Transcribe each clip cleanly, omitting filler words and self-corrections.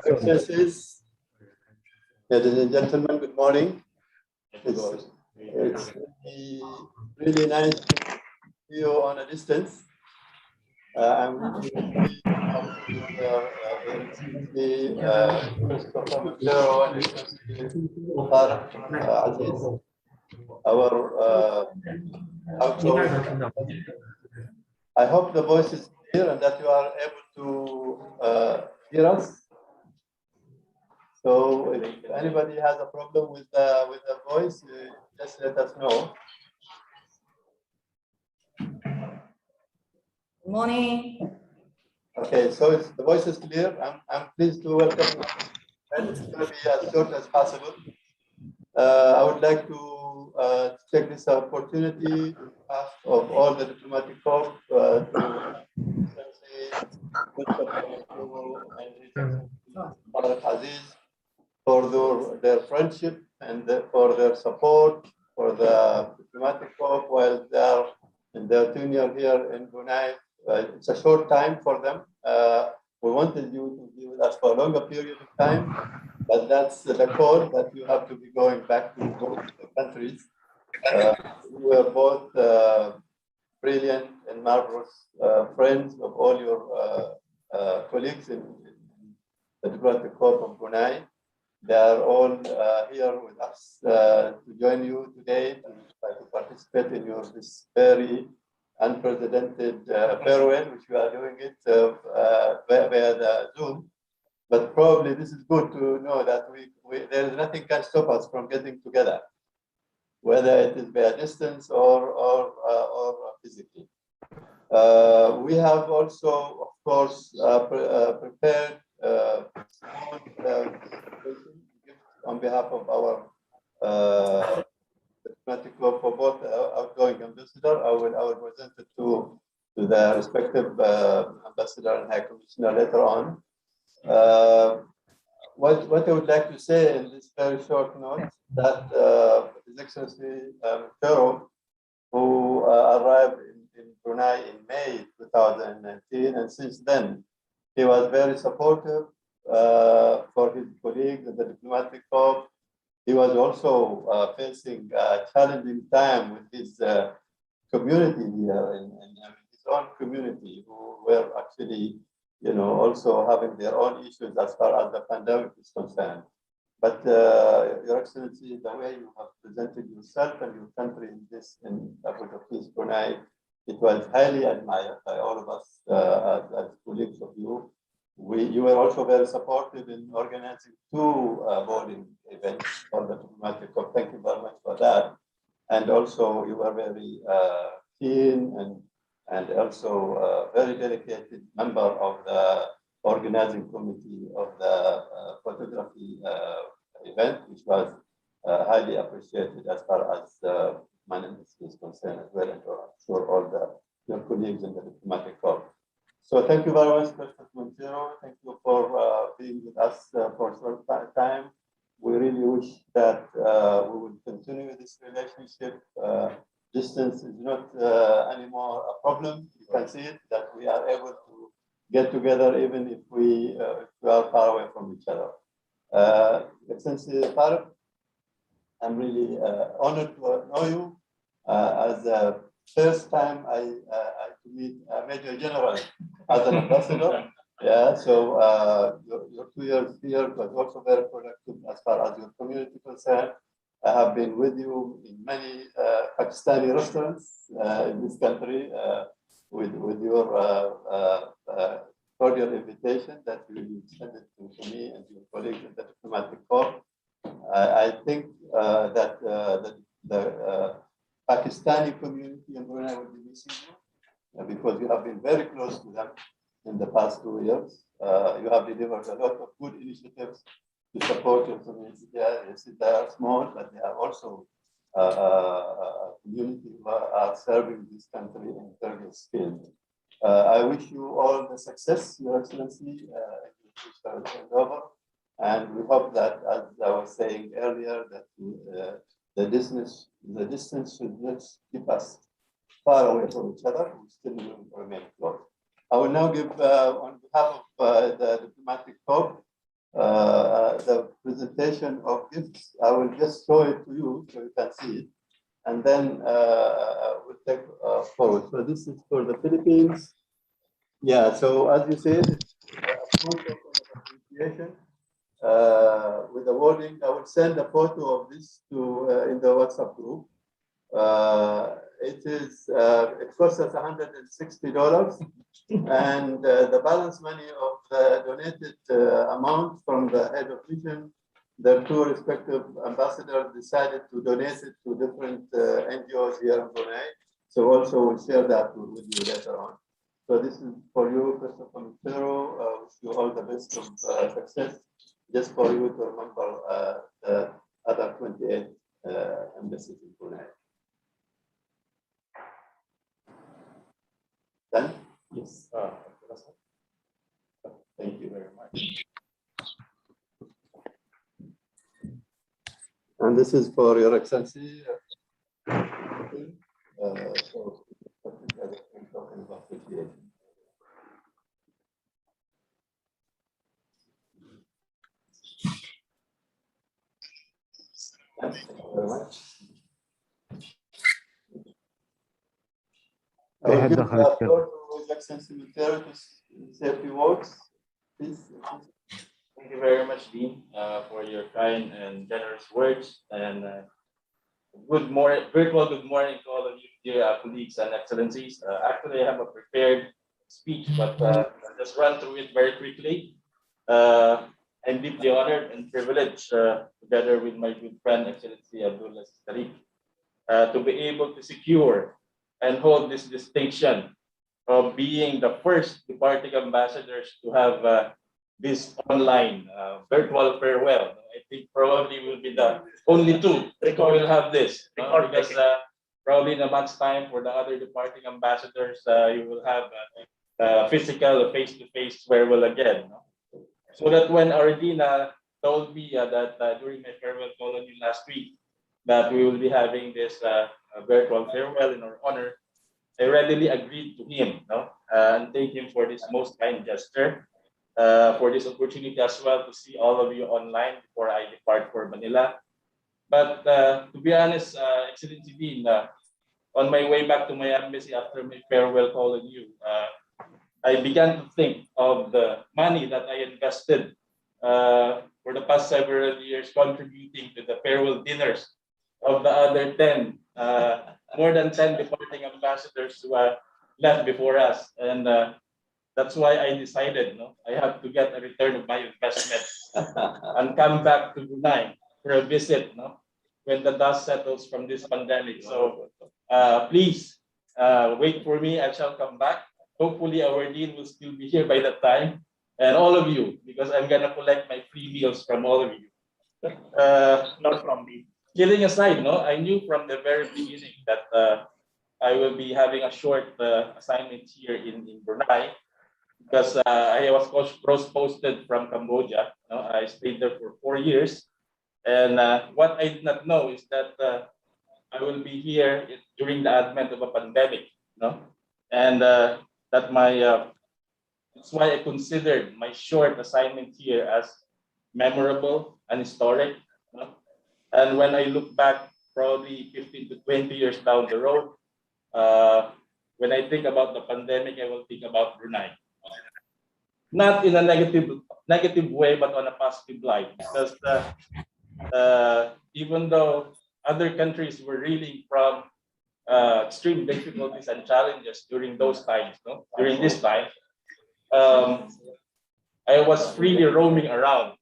Excellencies, ladies and gentlemen, good morning. It's really nice to see you on a distance. I'm really Christopher Montero and Tariq, Aziz, our outgoing. I hope the voice is clear and that you are able to hear us. So if anybody has a problem with the voice, just let us know. Good morning. Okay, so the voice is clear. I'm pleased to welcome you. And it's going to be as short as possible. I would like to take this opportunity of all the diplomatic corps to Aziz for their friendship and for their support for the diplomatic corps while they are in their tenure here in Brunei. It's a short time for them. We wanted you to be with us for a longer period of time, but that's the call that you have to be going back to both countries. We were both brilliant and marvelous friends of all your colleagues in the diplomatic corps of Brunei. They are all here with us to join you today to try to participate in this very unprecedented farewell, which we are doing it via the Zoom. But probably this is good to know that there is nothing can stop us from getting together, whether it is via distance or physically. We have also, of course, prepared on behalf of our diplomatic corps for both outgoing ambassador. I will present it to the respective ambassador and high commissioner later on. What I would like to say in this very short note that His Excellency Montero, who arrived in Brunei in May 2019, and since then he was very supportive for his colleagues in the diplomatic corps. He was also facing a challenging time with his community here in his own community, who were actually, also having their own issues as far as the pandemic is concerned. But Your Excellency, the way you have presented yourself and your country in Africa Peace Brunei, it was highly admired by all of us as colleagues of you. You were also very supportive in organizing 2 boarding events for the diplomatic corps. Thank you very much for that. And also, you were very keen and also a very dedicated member of the organizing committee of the photography event, which was highly appreciated as far as my name is concerned as well, and I'm sure all your colleagues in the diplomatic corps. So thank you very much, President Montero. Thank you for being with us for some time. We really wish that we will continue this relationship. Distance is not anymore a problem. You can see it, that we are able to get together even if we are far away from each other. Excellency Tariq, I'm really honored to know you as the first time I meet a Major General as an ambassador. Yeah, so your 2 years here was also very productive as far as your community concerned. I have been with you in many Pakistani restaurants in this country with your cordial invitation that you extended to me and your colleagues in the diplomatic corps. I think that the Pakistani community in Brunei will be missing you because you have been very close to them in the past 2 years. You have delivered a lot of good initiatives to support your community. They are small, but they are also a community who are serving this country in various skills. I wish you all the success, Your Excellency, and we hope that, as I was saying earlier, that the distance should not keep us far away from each other. We still will remain close. I will now give, on behalf of the diplomatic corps, the presentation of gifts. I will just show it to you so you can see it, and then we'll take forward. So this is for the Philippines. Yeah, so as you said, a proof of appreciation with the wording. I will send a photo of this to in the WhatsApp group. It costs us $160, and the balance money of the donated amount from the head of mission, the two respective ambassadors decided to donate it to different NGOs here in Brunei. So also we'll share that with you later on. So this is for you, Christopher Montero. Wish you all the best of success. Just for you to remember the other 28 embassies in Brunei. Done? Yes. Thank you very much. And this is for Your Excellency. Talking about appreciation. Thank you very much. I will give the floor to His Excellency Montero to say a few words, please. Thank you very much, Dean, for your kind and generous words. And good morning, virtual good morning to all of you, dear colleagues and excellencies. Actually, I have a prepared speech, but I'll just run through it very quickly. I'm deeply honored and privileged, together with my good friend, Excellency Abdul Tariq, to be able to secure and hold this distinction of being the first departing ambassadors to have this online virtual farewell. I think probably will be the only two who will have this, because probably in a month's time for the other departing ambassadors, you will have physical face-to-face farewell again. So that when Ardina told me that during my farewell call on you last week, that we will be having this virtual farewell in our honor, I readily agreed to him, and thank him for this most kind gesture, for this opportunity as well to see all of you online before I depart for Manila. But to be honest, Excellency Dean, on my way back to my embassy after my farewell call on you, I began to think of the money that I invested for the past several years contributing to the farewell dinners of the other 10, more than 10 departing ambassadors who left before us. And that's why I decided I have to get a return of my investment and come back to Brunei for a visit when the dust settles from this pandemic. So please wait for me. I shall come back. Hopefully our dean will still be here by that time, and all of you, because I'm gonna collect my free meals from all of you. Not from me. Kidding aside, I knew from the very beginning that I will be having a short assignment here in Brunei, because I was cross-posted from Cambodia. I stayed there for 4 years, and what I did not know is that I will be here during the advent of a pandemic, and that that's why I considered my short assignment here as memorable and historic. And when I look back, probably 15 to 20 years down the road, when I think about the pandemic, I will think about Brunei. Not in a negative way, but on a positive light, because even though other countries were reeling from extreme difficulties and challenges during those times, during this time, I was freely roaming around,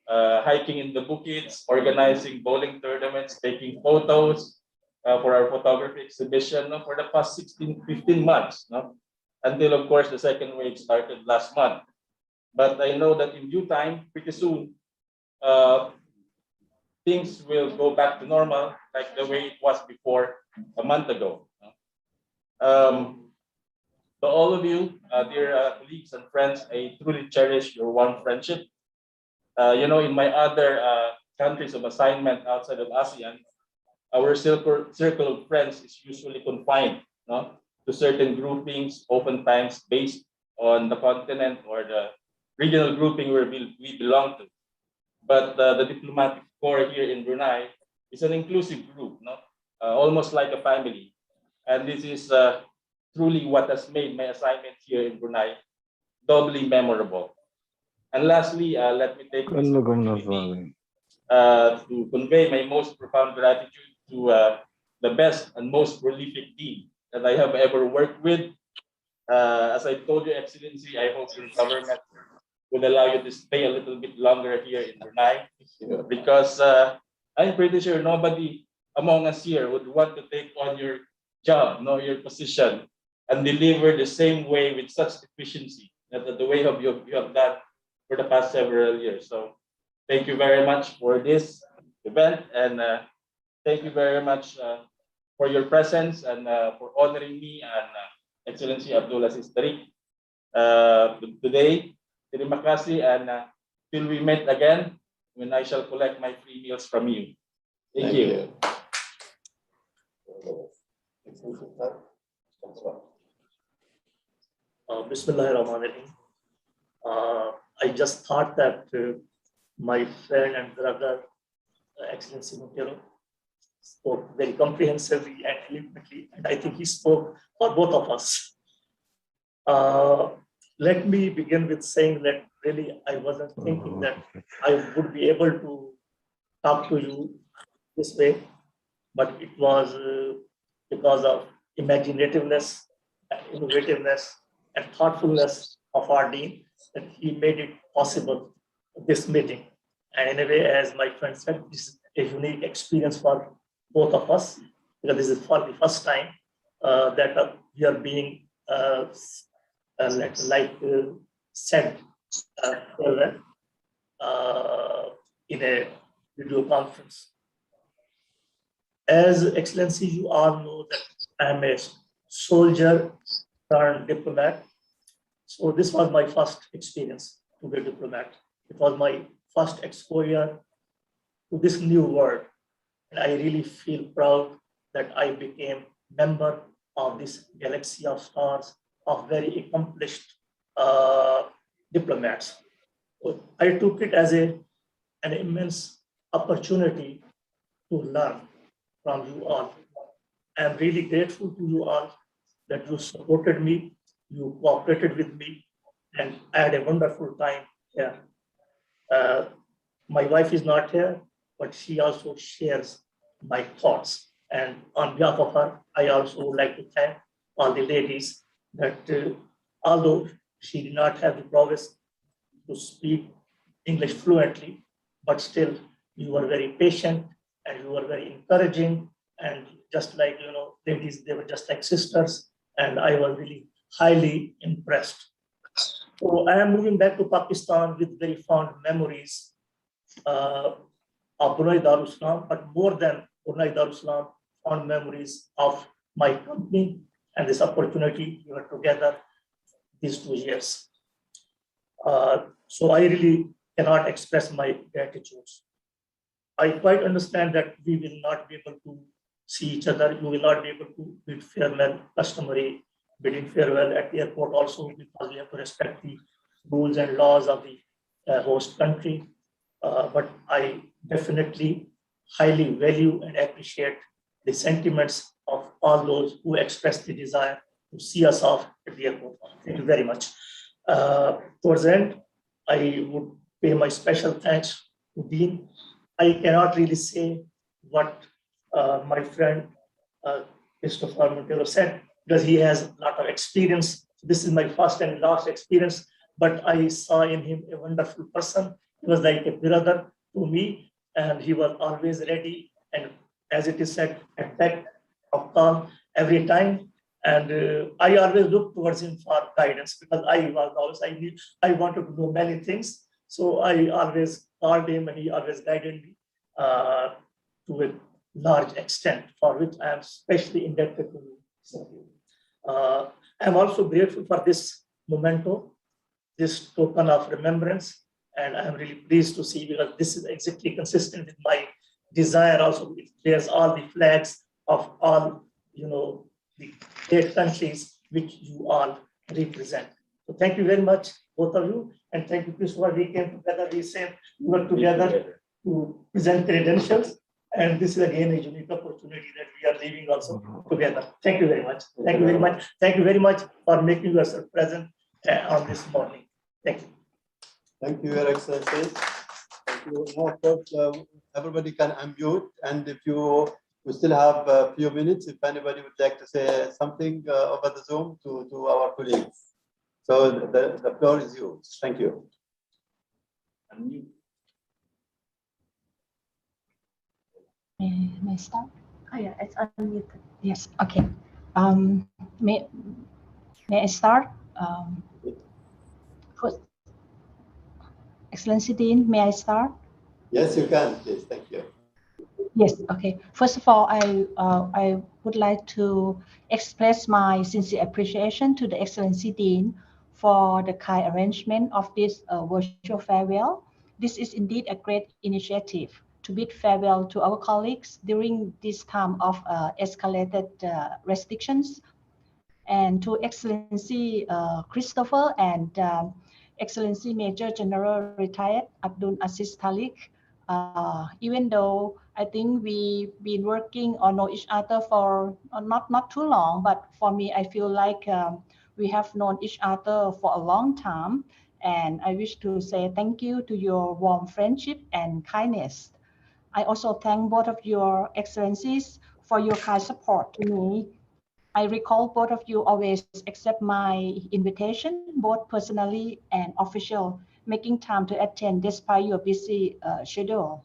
hiking in the bukits, organizing bowling tournaments, taking photos for our photography exhibition for the past 15 months, until of course the second wave started last month. But I know that in due time, pretty soon, things will go back to normal, like the way it was before a month ago. To all of you, dear colleagues and friends, I truly cherish your warm friendship. In my other countries of assignment outside of ASEAN, our circle of friends is usually confined to certain groupings, oftentimes based on the continent or the regional grouping where we belong to. But the diplomatic corps here in Brunei is an inclusive group, no? Almost like a family. And this is truly what has made my assignment here in Brunei doubly memorable. And lastly, let me take this opportunity to convey my most profound gratitude to the best and most prolific dean that I have ever worked with. As I told you, Excellency, I hope your government would allow you to stay a little bit longer here in Brunei, because I'm pretty sure nobody among us here would want to take on your job, no, your position, and deliver the same way with such efficiency that the way you have done for the past several years. So thank you very much for this event, and thank you very much for your presence and for honoring me and Excellency Abdul Aziz Tariq today. Terima kasih, and till we meet again when I shall collect my free meals from you. Thank you. Bismillahirrahmanirrahim. I just thought that my friend and brother, Excellency Montero, spoke very comprehensively and eloquently, and I think he spoke for both of us. Let me begin with saying that really I wasn't thinking that I would be able to talk to you this way, but it was because of imaginativeness, innovativeness, and thoughtfulness of our dean that he made it possible, this meeting. And in a way, as my friend said, this is a unique experience for both of us, because this is for the first time that we are being said in a video conference. As Excellency, you all know that I am a soldier turned diplomat. So this was my first experience to be a diplomat. It was my first exposure to this new world. And I really feel proud that I became member of this galaxy of stars of very accomplished diplomats. So I took it as an immense opportunity to learn from you all. I'm really grateful to you all that you supported me, you cooperated with me, and I had a wonderful time here. My wife is not here, but she also shares my thoughts. And on behalf of her, I also would like to thank all the ladies that although she did not have the prowess to speak English fluently, but still you were very patient and you were very encouraging, and just like, you know, ladies, they were just like sisters, and I was really highly impressed. So I am moving back to Pakistan with very fond memories of Brunei Darussalam, but more than Brunei Darussalam, fond memories of my company and this opportunity we were together these 2 years. So I really cannot express my gratitude. I quite understand that we will not be able to see each other. You will not be able to bid farewell, customary bidding farewell at the airport also, because we have to respect the rules and laws of the host country. But I definitely highly value and appreciate the sentiments of all those who expressed the desire to see us off at the airport. Thank you very much. Towards the end, I would pay my special thanks to Dean. I cannot really say what my friend Christopher Montero said, because he has a lot of experience. This is my first and last experience, but I saw in him a wonderful person. He was like a brother to me, and he was always ready, and as it is said, at back of calm every time. And I always looked towards him for guidance, because I wanted to know many things. So I always called him, and he always guided me to a large extent, for which I am especially indebted to you. I'm also grateful for this memento, this token of remembrance, and I'm really pleased to see, because this is exactly consistent with my desire. Also, it bears all the flags of all, you know, the great countries which you all represent. So thank you very much, both of you, And thank you, Christopher. We came together, we said we were together to present credentials. And this is again a unique opportunity that we are living also together. Thank you very much. Thank you very much. Thank you very much for making yourself present on this morning. Thank you. Thank you, Your Excellency. Thank you. Now, of course, everybody can unmute, and if you still have a few minutes, if anybody would like to say something over the Zoom to our colleagues. So the floor is yours. Thank you. May I start? Oh, yeah, it's unmuted. Yes, okay. May I start? First, Excellency Dean, may I start? Yes, you can, please. Thank you. Yes, okay. First of all, I would like to express my sincere appreciation to the Excellency Dean for the kind arrangement of this virtual farewell. This is indeed a great initiative to bid farewell to our colleagues during this time of escalated restrictions. And to Excellency Christopher and Excellency Major General Retired Abdul Aziz Tariq, even though I think we've been working or know each other for not too long, but for me, I feel like we have known each other for a long time. And I wish to say thank you to your warm friendship and kindness. I also thank both of your excellencies for your kind support to me. I recall both of you always accept my invitation, both personally and official, making time to attend despite your busy schedule.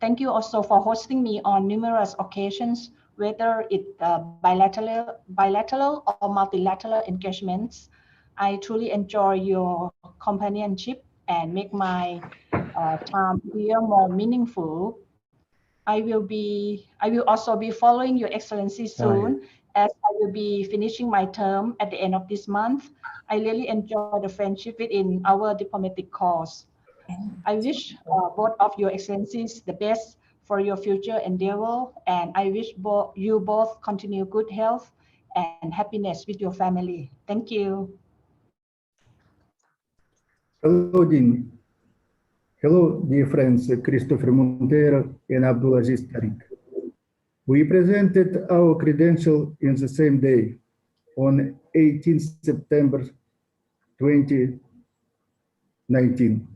Thank you also for hosting me on numerous occasions, whether it bilateral or multilateral engagements. I truly enjoy your companionship and make my time here more meaningful. I will also be following Your Excellency soon, as I will be finishing my term at the end of this month. I really enjoy the friendship within our diplomatic corps. I wish both of Your Excellencies the best for your future endeavor, and I wish you both continue good health and happiness with your family. Thank you. Hello, Dean. Hello, dear friends, Christopher Montero and Abdul Aziz Tariq. We presented our credential in the same day, on 18 September 2019.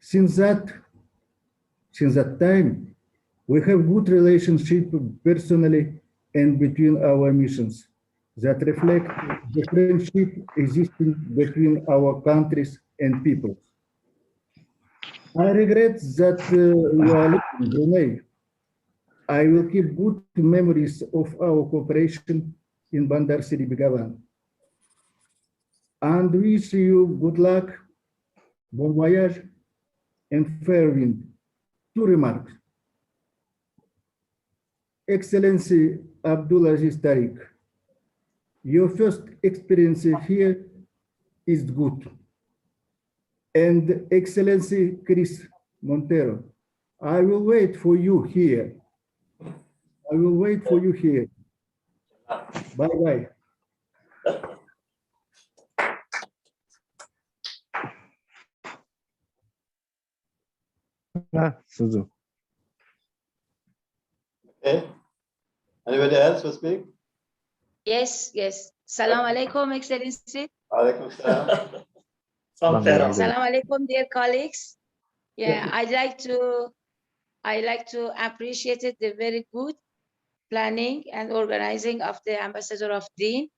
Since that time, we have good relationship personally and between our missions that reflect the friendship existing between our countries and peoples. I regret that you are leaving Brunei. I will keep good memories of our cooperation in Bandar Seri Begawan and wish you good luck, bon voyage, and fair wind. Two remarks. Excellency Abdul Aziz Tariq, your first experience here is good. And Excellency Chris Montero, I will wait for you here. I will wait for you here. Bye-bye. Okay. Anybody else will speak? Yes. Salam alaikum, Excellency. Alaikum salam. Salam alaikum, dear colleagues. Yeah, I like to appreciate the very good planning and organizing of the Ambassador of Deen,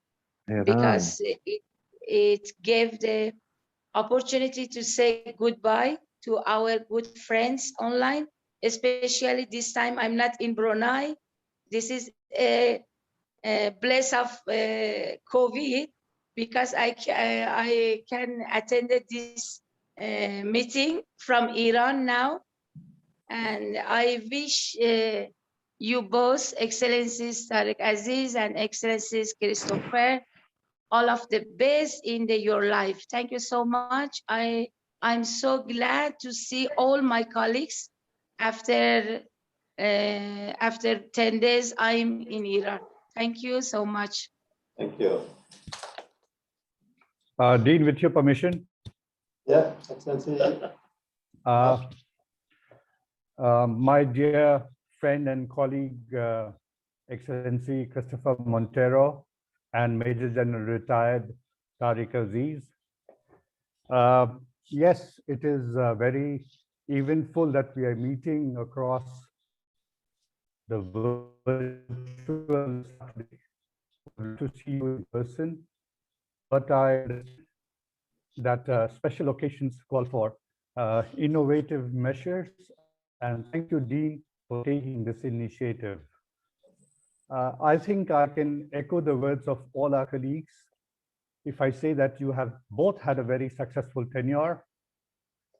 because it gave the opportunity to say goodbye to our good friends online, especially this time I'm not in Brunei. This is a bless of COVID, because I can attend this meeting from Iran now. And I wish you both, Excellencies Tariq Aziz and Excellencies Christopher, all of the best in your life. Thank you so much. I'm so glad to see all my colleagues after 10 days I'm in Iran. Thank you so much. Thank you. Dean, with your permission. Yeah, Excellency. My dear friend and colleague, Excellency Christopher Montero, and Major General retired Tariq Aziz. Yes, it is very eventful that we are meeting across the virtual to see you in person, but I that special occasions call for innovative measures, and thank you, Dean, for taking this initiative. I think I can echo the words of all our colleagues if I say that you have both had a very successful tenure,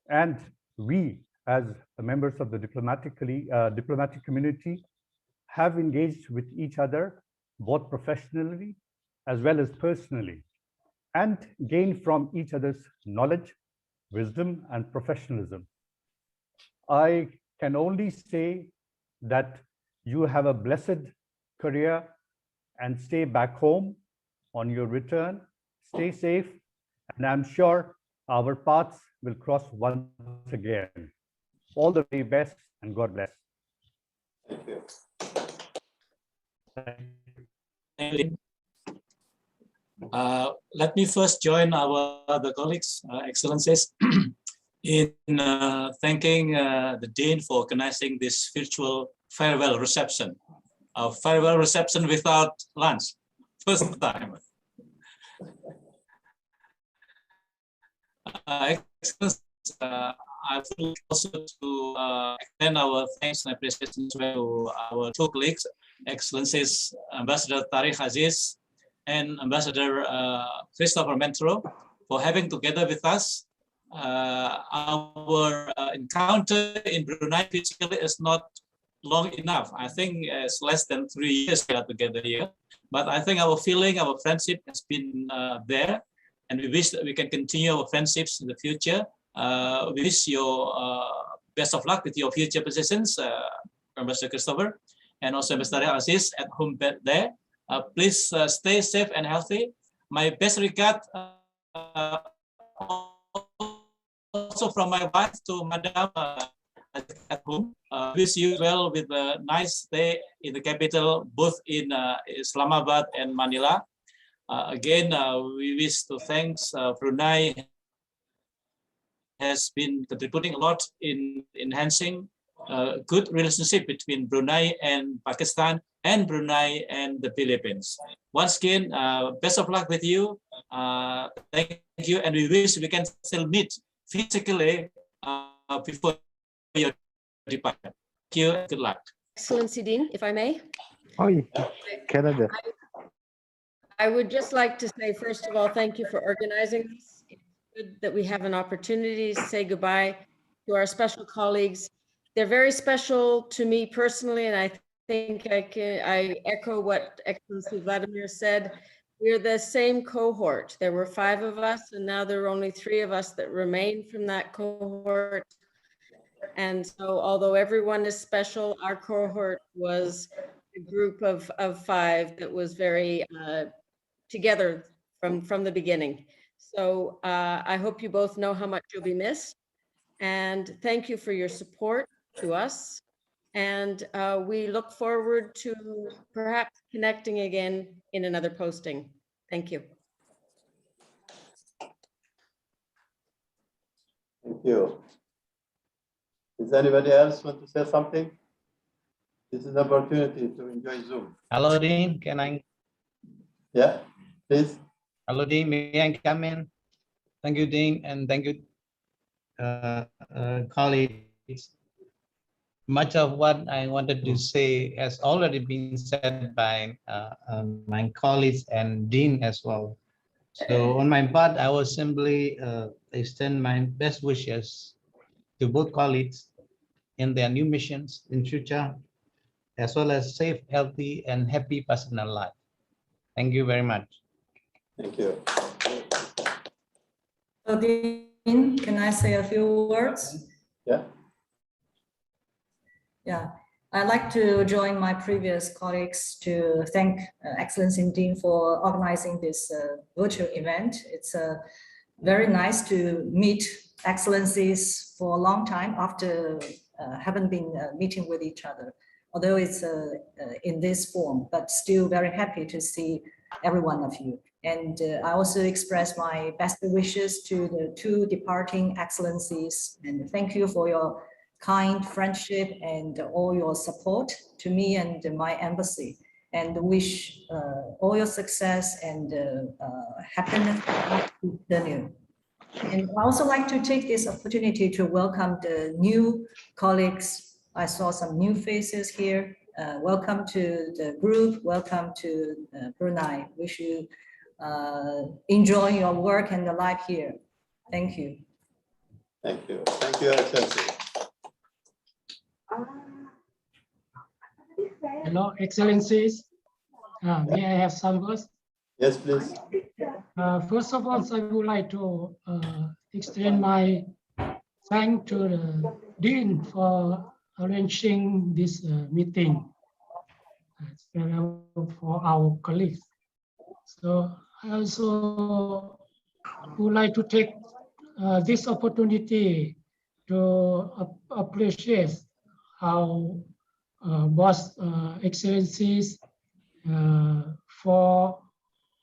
and we, as the members of the diplomatic community, have engaged with each other both professionally as well as personally, and gained from each other's knowledge, wisdom, and professionalism. I can only say that you have a blessed career and stay back home on your return. Stay safe, and I'm sure our paths will cross once again. All the very best, and God bless. Thank you. Let me first join our other colleagues, Excellencies, in thanking the Dean for organizing this virtual farewell reception. A farewell reception without lunch, first time. Excellencies, I would also to extend our thanks and appreciation to our two colleagues, Excellencies Ambassador Tariq Aziz and Ambassador Christopher Montero, for having together with us. Our encounter in Brunei physically is not long enough. I think it's less than 3 years we are together here. But I think our feeling, our friendship has been there, and we wish that we can continue our friendships in the future. We wish you best of luck with your future positions, Ambassador Christopher, and also Ambassador Aziz at home there. Please stay safe and healthy. My best regard also from my wife to Madam at home. Wish you well with a nice stay in the capital, both in Islamabad and Manila. Again, we wish to thank Brunei has been contributing a lot in enhancing good relationship between Brunei and Pakistan, and Brunei and the Philippines. Once again, best of luck with you. Thank you, and we wish we can still meet physically before your departure. Thank you, and good luck. Excellency Dean, if I may. Oh, yeah. Canada. I would just like to say, first of all, thank you for organizing this. It's good that we have an opportunity to say goodbye to our special colleagues. They're very special to me personally, and I think I echo what Excellency Vladimir said. We're the same cohort. There were 5 of us, and now there are only 3 of us that remain from that cohort. And so although everyone is special, our cohort was a group of 5 that was very together from the beginning. So I hope you both know how much you'll be missed. And thank you for your support to us. And we look forward to perhaps connecting again in another posting. Thank you. Thank you. Does anybody else want to say something? This is an opportunity to enjoy Zoom. Hello, Dean. Can I? Yeah, please. Hello, Dean. May I come in? Thank you, Dean, and thank you, colleagues. Much of what I wanted to say has already been said by my colleagues and Dean as well. So on my part, I will simply extend my best wishes to both colleagues in their new missions in future, as well as safe, healthy, and happy personal life. Thank you very much. Thank you. So, Dean, can I say a few words? Yeah. Yeah, I'd like to join my previous colleagues to thank Excellency Dean for organizing this virtual event. It's very nice to meet excellencies for a long time after haven't been meeting with each other, although it's in this form, but still very happy to see every one of you. And I also express my best wishes to the two departing excellencies, and thank you for your kind friendship and all your support to me and my embassy, and wish all your success and happiness to continue. And I also like to take this opportunity to welcome the new colleagues. I saw some new faces here. Welcome to the group. Welcome to Brunei. Wish you enjoy your work and the life here. Thank you. Thank you. Thank you, Excellency. Hello, Excellencies. May I have some words? Yes, please. First of all, I would like to extend my thanks to the Dean for arranging this meeting for our colleagues. So I also would like to take this opportunity to appreciate how both excellencies for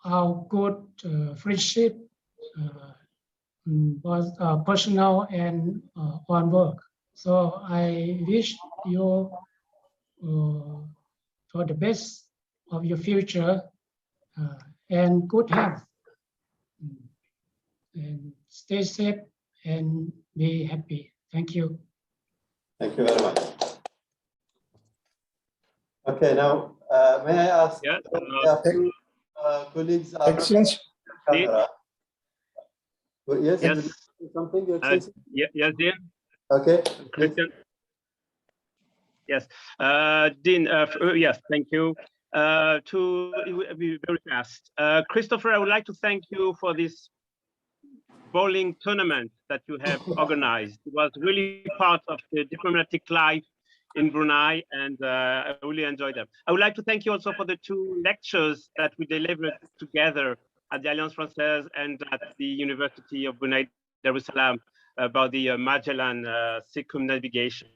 our good friendship, both personal and on work. So I wish you for the best of your future and good health. And stay safe and be happy. Thank you. Thank you very much. Okay, now may I ask two colleagues are Excellency. camera. Yes, Yes. something you Excellency? Yes, Dean. Okay. Christian. Yes, Dean. Yes, thank you. To be very fast, Christopher, I would like to thank you for this bowling tournament that you have organized. It was really part of the diplomatic life in Brunei, and I really enjoyed them. I would like to thank you also for the two lectures that we delivered together at the Alliance Française and at the University of Brunei Darussalam about the Magellan circumnavigation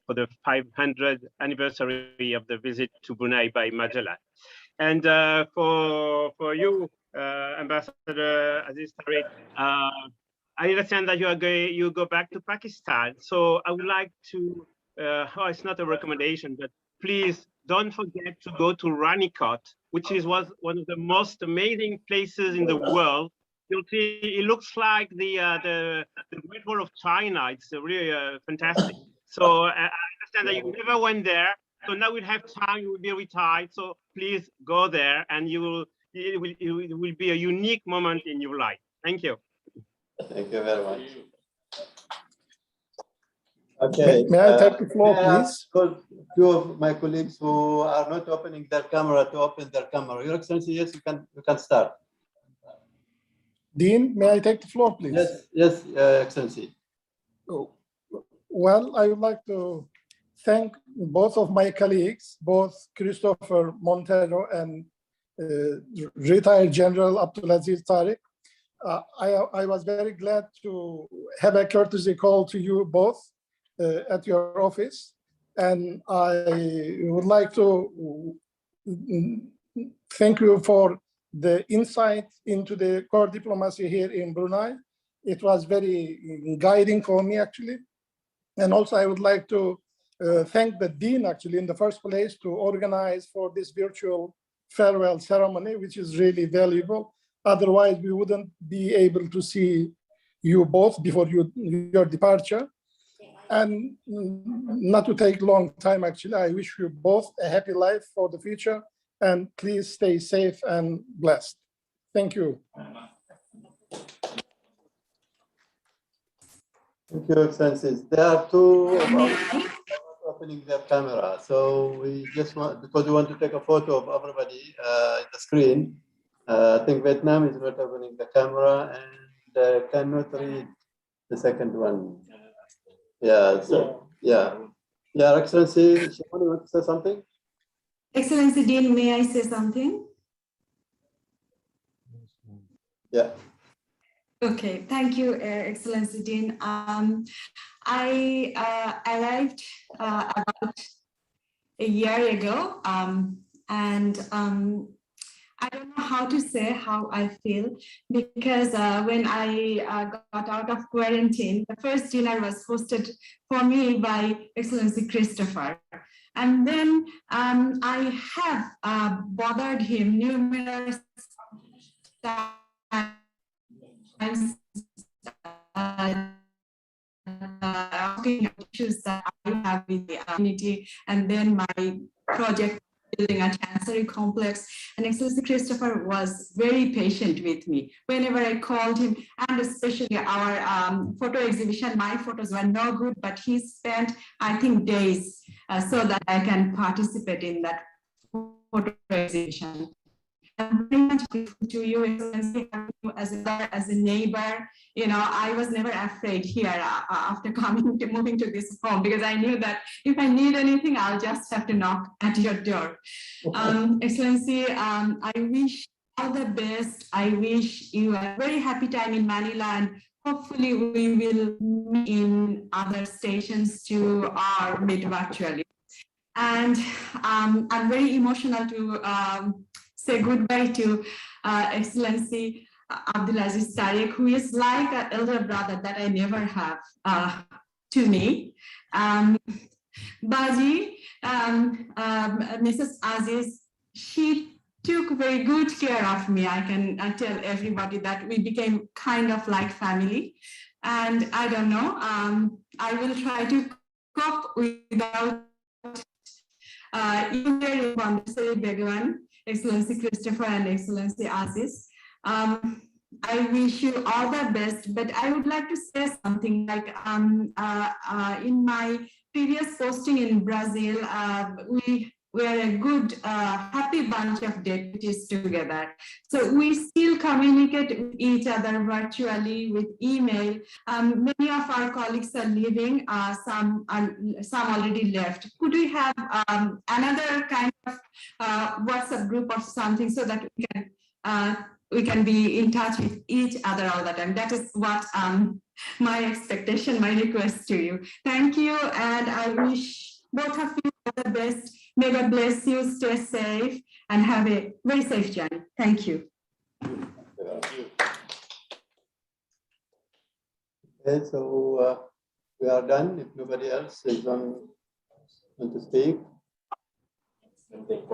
for the 500th anniversary of the visit to Brunei by Magellan. And for you, Ambassador Aziz Tariq, I understand that you go back to Pakistan. So I would like to, it's not a recommendation, but please don't forget to go to Ranikot, which was one of the most amazing places in the world. You'll see it looks like the Great Wall of China. It's really fantastic. So I understand that you never went there. So now we'll have time, you will be retired. So please go there, and it will be a unique moment in your life. Thank you. Thank you very much. Okay. May I take the floor, please? Two of my colleagues who are not opening their camera to open their camera. Your Excellency, yes, you can start. Dean, may I take the floor, please? Yes, Excellency. Well, I would like to thank both of my colleagues, both Christopher Montero and retired General Abdul Aziz Tariq. I was very glad to have a courtesy call to you both at your office. And I would like to thank you for the insight into the core diplomacy here in Brunei. It was very guiding for me, actually. And also I would like to thank the Dean, actually, in the first place, to organize for this virtual farewell ceremony, which is really valuable. Otherwise, we wouldn't be able to see you both before your departure. And not to take long time, actually, I wish you both a happy life for the future, and please stay safe and blessed. Thank you. Thank you, Excellencies. There are two opening their camera. So we just want, because we want to take a photo of everybody in the screen. I think Vietnam is not opening the camera and cannot read the second one. Yeah, so, yeah. Yeah, Excellency, Shimon, you want to say something? Excellency Dean, may I say something? Yeah. Okay, thank you, Excellency Dean. I arrived about a year ago, and I don't know how to say how I feel, because when I got out of quarantine, the first dinner was hosted for me by Excellency Christopher. And then I have bothered him numerous times, issues that I have with the community, and then my project building a chancery complex. And Excellency Christopher was very patient with me whenever I called him, and especially our photo exhibition. My photos were no good, but he spent, I think, days so that I can participate in that photo exhibition. I'm very much grateful to you, Excellency, as a neighbor. You know, I was never afraid here after moving to this home, because I knew that if I need anything, I'll just have to knock at your door. Excellency, I wish all the best. I wish you a very happy time in Manila, and hopefully we will meet in other stations too, or meet virtually. And I'm very emotional to say goodbye to Excellency Abdul Aziz Tariq, who is like an elder brother that I never have to me. Baji, Mrs. Aziz, she took very good care of me. I can tell everybody that we became kind of like family. And I don't know, I will try to cope without even Montero, Begwan, Excellency Christopher, and Excellency Aziz. I wish you all the best, but I would like to say something like in my previous posting in Brazil, we were a good, happy bunch of deputies together. So we still communicate with each other virtually with email. Many of our colleagues are leaving, some already left. Could we have another kind of WhatsApp group of something so that we can be in touch with each other all the time? That is what my expectation, my request to you. Thank you, and I wish both of you all the best. May God bless you, stay safe, and have a very safe journey. Thank you. Okay, so we are done. If nobody else is want to speak.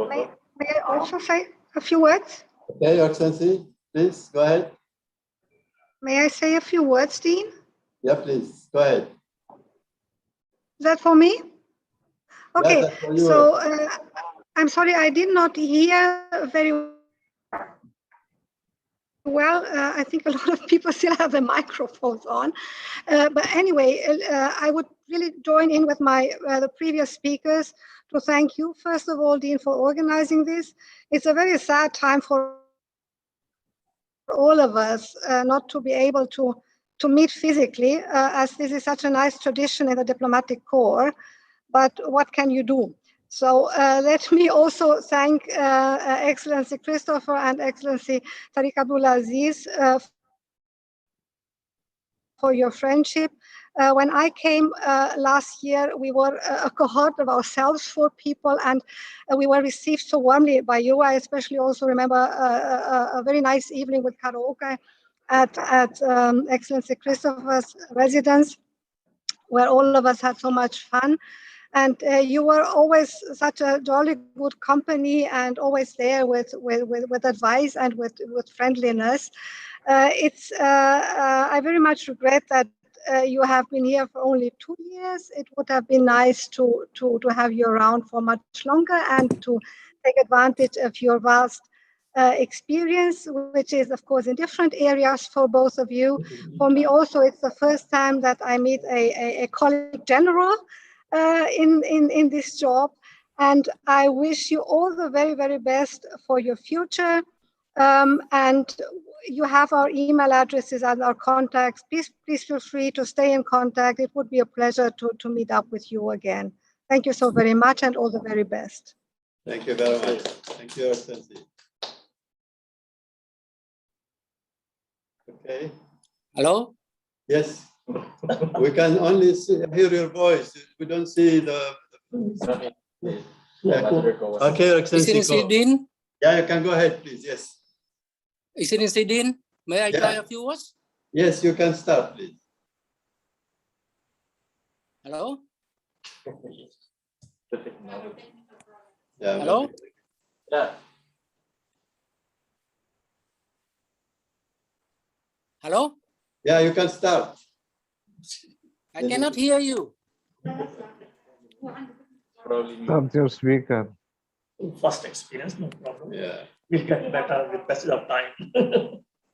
May I also say a few words? Okay, Your Excellency, please go ahead. May I say a few words, Dean? Yeah, please, go ahead. Is that for me? Okay, Yeah, for you. so I'm sorry, I did not hear very well. I think a lot of people still have their microphones on. But anyway, I would really join in with the previous speakers to thank you, first of all, Dean, for organizing this. It's a very sad time for all of us not to be able to meet physically, as this is such a nice tradition in the diplomatic corps. But what can you do? So let me also thank Excellency Christopher and Excellency Tariq Abdul Aziz for your friendship. When I came last year, we were a cohort of ourselves, 4 people, and we were received so warmly by you. I especially also remember a very nice evening with karaoke at Excellency Christopher's residence, where all of us had so much fun. And you were always such a jolly good company, and always there with advice and with friendliness. I very much regret that you have been here for only 2 years. It would have been nice to have you around for much longer and to take advantage of your vast experience, which is, of course, in different areas for both of you. For me also, it's the first time that I meet a colleague general in this job, and I wish you all the very, very best for your future. And you have our email addresses and our contacts. Please feel free to stay in contact. It would be a pleasure to meet up with you again. Thank you so very much, and all the very best. Thank you very much. Thank you, Excellency. Okay. Hello? Yes. We can only hear your voice. We don't see the. Okay, Your Excellency. Excellency Dean? Yeah, you can go ahead, please. Yes. Excellency Dean, may I try a few words? Yes, you can start, please. Hello? Yeah. Hello? Yeah. Hello? Yeah, you can start. I cannot hear you. Stop your speaker. First experience, no problem. Yeah. We'll get better with passage of time.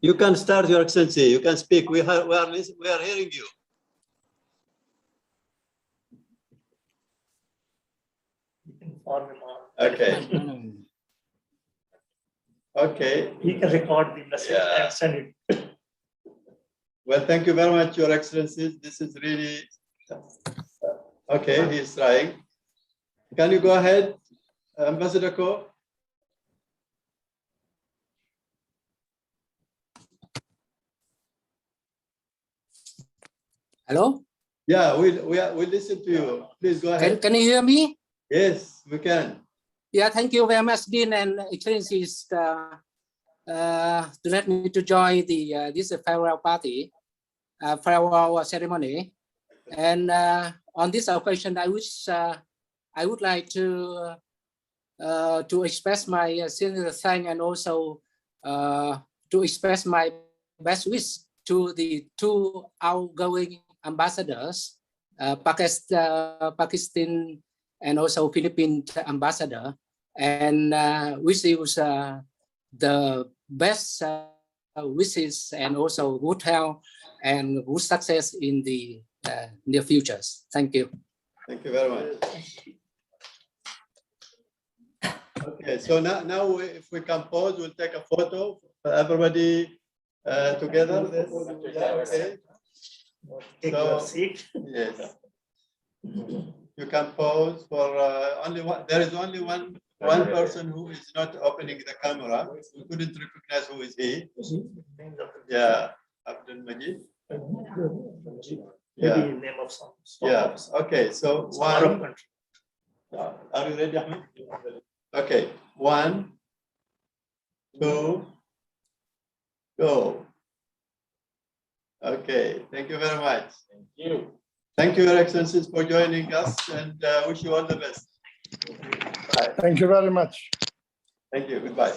You can start, Your Excellency. You can speak. We are hearing you. Okay. Okay. He can record the message and send it. Well, thank you very much, Your Excellencies. This is really okay. He's trying. Can you go ahead, Ambassador Ko? Hello? Yeah, we listen to you. Please go ahead. Can you hear me? Yes, we can. Yeah, thank you very much, Dean and Excellencies, to let me to join the this farewell party, farewell ceremony. And on this occasion, I would like to express my sincere thanks and also to express my best wish to the two outgoing ambassadors, Pakistan and also Philippine ambassador, and wish you the best wishes and also good health and good success in the near futures. Thank you. Thank you very much. Okay, so now if we can pause, we'll take a photo for everybody together. Yeah, okay. Take your seat. Yes. You can pause for only one. There is only one person who is not opening the camera. We couldn't recognize who is he. Yeah, Abdul Majid. Yeah. Maybe name of some. Yeah. Okay. So one. Are you ready, Ahmed? Okay. 1, 2, go. Okay. Thank you very much. Thank you. Thank you, Your Excellencies, for joining us, and wish you all the best. Bye. Thank you very much. Thank you. Goodbye.